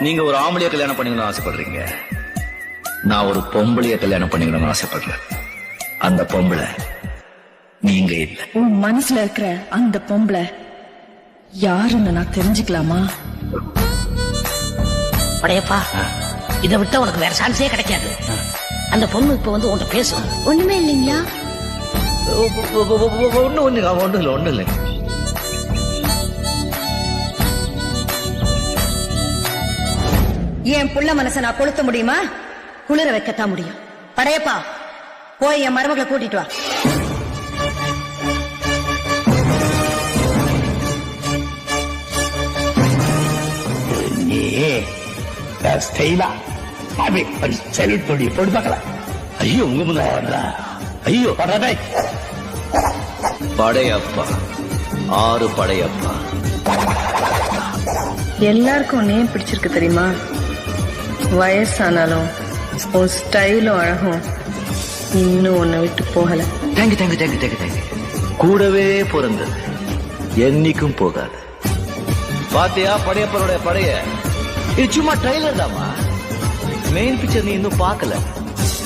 நீங்க ஒரு ஆம்பளைய கல்யாணம் பண்ணிக்கணும்னு ஆசைப்படுறீங்க, நான் ஒரு பொம்பளைய கல்யாணம் பண்ணிக்கணும்னு ஆசைப்படுறேன். அந்த பொம்பளை நீங்க இல்ல. உன் மனசுல இருக்கிற அந்த பொம்பளை யாருன்னு நான் தெரிஞ்சுக்கலாமா? படையப்பா, இதை விட்டா உனக்கு வேற சான்ஸே கிடைக்காது. அந்த பொண்ணு இப்ப வந்து உன்கிட்ட பேசும். ஒண்ணுமே இல்லைங்களா? ஒண்ணு இல்ல. என் புள்ள மனசை நான் கொளுத்த முடியுமா? குளிர வைக்கத்தான் முடியும். படையப்பா, போய் என் மருமகளை கூட்டிட்டு வா. நீ ஸ்டைலா செல்யூட் பண்ணி போட்டு பார்க்கலாம். ஐயோ உங்க முன்னாடி ஐயோ படையப்பா, 6 படையப்பா. எல்லாருக்கும் நேம் பிடிச்சிருக்கு தெரியுமா? வயசானாலும் உன் ஸ்டைலும் அழகும் இன்னும் உன்னை விட்டு போகல. தேங்க்யூ. கூடவே பிறந்தது என்னைக்கும் போகாது. பாத்தியா படையப்பனுடைய படைய? இது சும்மா ட்ரைலர் தாமா, மெயின் பிக்சர் நீ இன்னும் பார்க்கல.